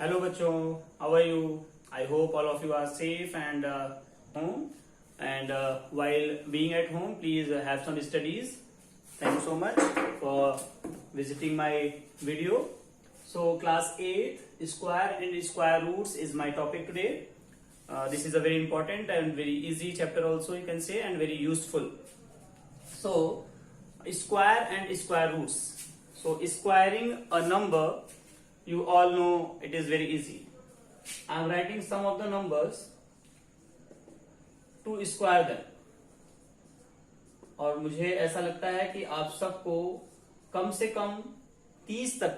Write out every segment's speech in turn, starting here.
Hello bachcho, how are you? I hope all of you are safe and home. And while being at home, please have some studies. Thank you so much for visiting my video. So class 8 square and square roots is my topic today. This is a very important and very easy chapter also, you can say, and very useful. So square and square roots. So squaring a number, you all know it is very easy. I am writing some of the numbers to square them. और मुझे ऐसा लगता है कि आप सबको कम से कम 30 तक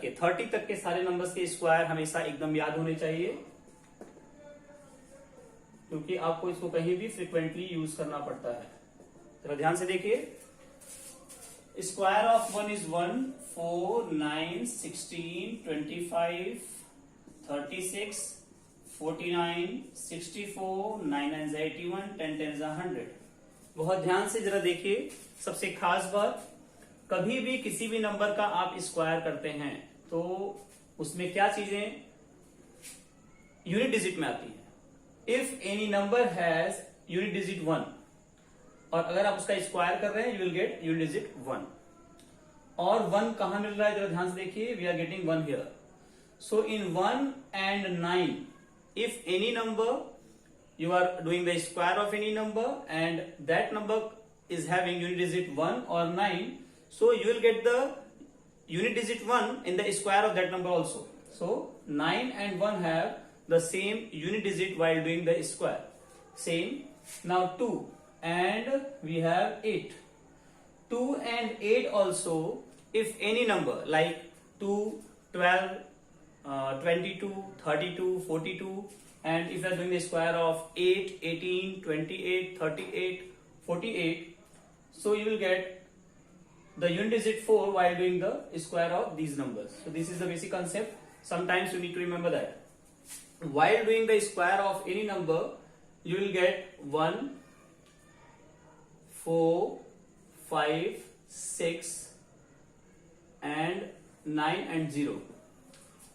के सारे नंबर्स के स्क्वायर हमेशा एकदम याद होने चाहिए, क्योंकि आपको इसको कहीं भी फ्रिक्वेंटली यूज करना पड़ता है. जरा ध्यान से देखिए. Square of 1 is 1, 4, 9, 16, 25, 36, 49, 64, 9 9 81, 10 10 100. बहुत ध्यान से जरा देखिए. सबसे खास बात, कभी भी किसी भी नंबर का आप स्क्वायर करते हैं तो उसमें क्या चीजें यूनिट डिजिट में आती है. If any number has unit digit 1, और अगर आप उसका स्क्वायर कर रहे हैं, you will get unit digit 1. और 1 कहां मिल रहा है, जरा ध्यान से देखिए. We are getting 1 here. So in 1 and 9, if any number you are doing the square of any number and that number is having unit digit 1 or 9, so you will get the unit digit 1 in the square of that number also. So 9 and 1 have the same unit digit while doing the square. Same. Now 2 and we have 8. 2 and 8 also, if any number like 2, 12, 22, 32, 42, and if you are doing the square of 8, 18, 28, 38, 48, so you will get the unit digit 4 while doing the square of these numbers. So this is the basic concept. Sometimes you need to remember that. While doing the square of any number, you will get 1, 4, 5, 6, and 9 and 0.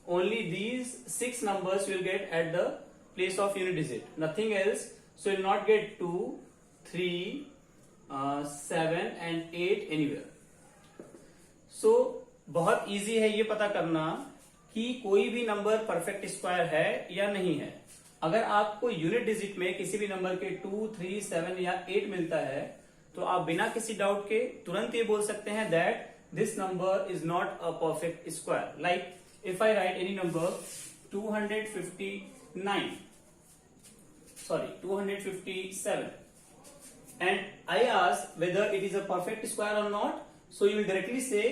Only these 6 numbers you will get at the place of unit digit, nothing else. So you will not get 2, 3, 7 and 8 anywhere. So बहुत easy है ये पता करना कि कोई भी number perfect square है या नहीं है. अगर आपको यूनिट डिजिट में किसी भी नंबर के 2, 3, 7 या 8 मिलता है, तो आप बिना किसी डाउट के तुरंत ये बोल सकते हैं that this number is not a perfect square. Like if I right any number 257, and I ask whether it is a perfect square or not, so you will directly say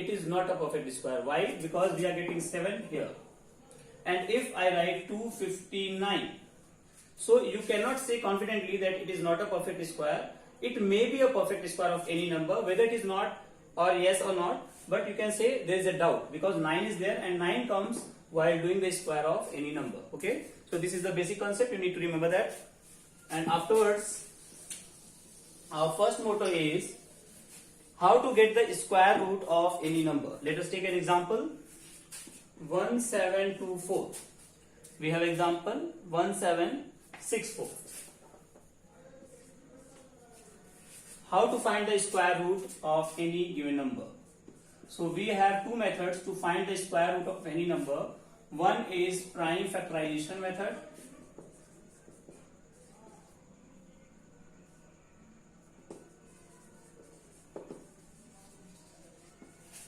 it is not a perfect square. Why? Because we are getting 7 here. And if I write 259, so you cannot say confidently that it is not a perfect square. It may be a perfect square of any number, whether it is not or yes or not, but you can say there is a doubt because 9 is there and 9 comes while doing the square of any number. Okay, so this is the basic concept, you need to remember that. And afterwards, our first motto is how to get the square root of any number. Let us take an example. 1724. We have example 1764. How to find the square root of any given number? So we have two methods to find the square root of any number. One is prime factorization method,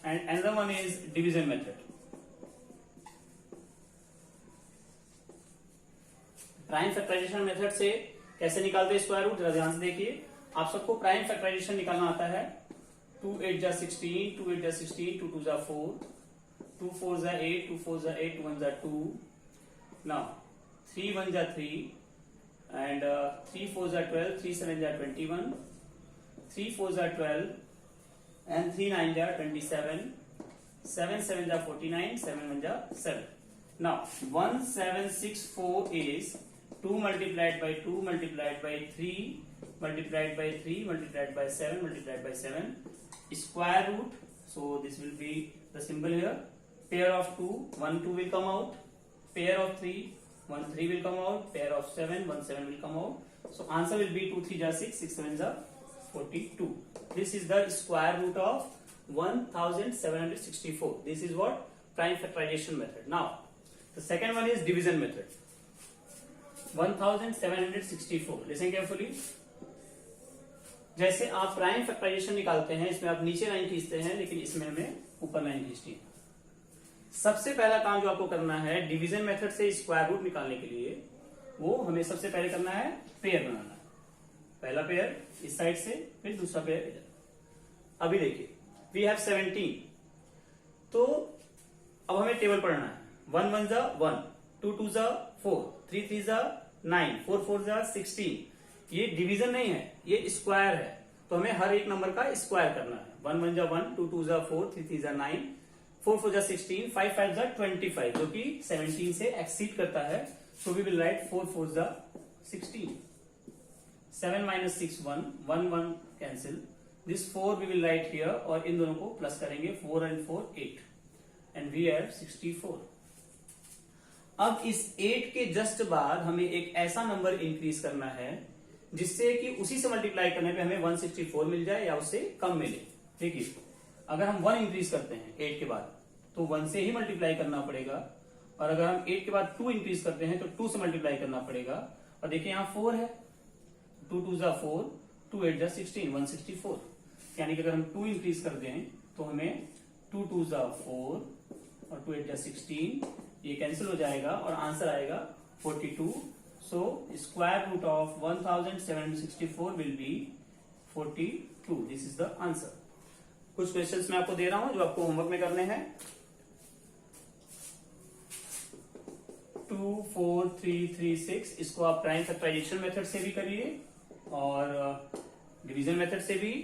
and another one is division method. Prime factorization method से कैसे निकालते हैं square root, जरा ध्यान से देखिए. आप सबको प्राइम फैक्टराइजेशन निकालना आता है. 2 8 जा 16, 2 8 जा 16, 2 2 जा 4, 2 4 जा 8, 2 4 जा 8, 2 1 जा 2. Now 3 1 जा 3, and 3 4 जा 12, 3 7 जा 21, 3 4 जा 12, and 3 9 जा 27, 7 7 जा 49, 7 1 जा 7. Now 1764 is 2 multiplied by 2 multiplied by 3 multiplied by 3 multiplied by 7 multiplied by 7 square root. So this will be the symbol here. Pair of 2, 1 2 will come out. pair of 3, 1 3 will come out, pair of 7, 1 7 will come out. So answer will be 2 3 are 6, 6 7 are 42. This is the square root of 1764. This is what? Prime factorization method. Now the second one is division method. 1764. Listen carefully. जैसे आप prime factorisation निकालते हैं, इसमें आप नीचे line खींचते हैं, लेकिन इसमें हमें ऊपर लाइन खींचनी है। सबसे पहला काम जो आपको करना है डिवीजन मेथड से स्क्वायर रूट निकालने के लिए, वो हमें सबसे पहले करना है पेयर बनाना है। पहला पेयर इस साइड से, फिर दूसरा पेयर इधर। अभी देखिए वी हैव 17, तो अब हमें टेबल पढ़ना है। 1 1 जा 1, 2 2 जा 4, 3 3 जा 9, 4 4 जा 16। ये डिवीजन नहीं है, ये स्क्वायर है, तो हमें हर एक नंबर का स्क्वायर करना है। 1 1 जा 1, 2 2 जा 4, 3 3 जा 9, 4 4 जा 16, 5 5 जा 25, जो कि 17 से एक्सीड करता है। सो वी विल राइट 4 4 जा 16, 7 minus 6 1, 1 1 cancel, this 4 we will write here, और इन दोनों को प्लस करेंगे, 4 and 4 8, एंड वी हैव 64। अब इस 8 के जस्ट बाद हमें एक ऐसा नंबर इंक्रीज करना है जिससे कि उसी से मल्टीप्लाई करने पे हमें 164 मिल जाए या उससे कम मिले। देखिए अगर हम 1 इंक्रीज करते हैं 8 के बाद, तो 1 से ही मल्टीप्लाई करना पड़ेगा, और अगर हम 8 के बाद 2 इंक्रीज करते हैं तो 2 से मल्टीप्लाई करना पड़ेगा। और देखिए यहाँ 4 है, 2 2 जा 4, 2 8 जा 16, 164। यानी कि अगर हम 2 इंक्रीज कर दें तो हमें 2 2 जा 4 और 2 8 जा 16, ये कैंसिल हो जाएगा और आंसर आएगा 42। So square root of 1764 will be 42. This is the answer. कुछ क्वेश्चंस मैं आपको दे रहा हूं जो आपको होमवर्क में करने हैं। 2 4 3 3 6, इसको आप प्राइम फैक्टराइजेशन मेथड से भी करिए और डिवीजन मेथड से भी।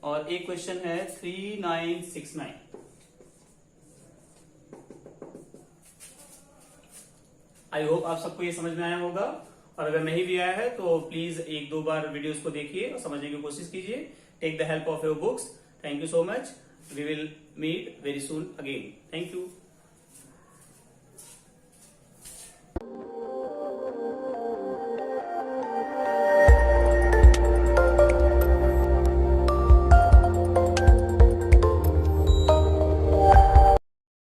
और एक क्वेश्चन है 3969। आई होप आप सबको ये समझ में आया होगा, और अगर नहीं भी आया है तो प्लीज 1-2 बार वीडियोस को देखिए और समझने की कोशिश कीजिए। Take the help of your books. Thank you so much. We will meet very soon again. Thank you.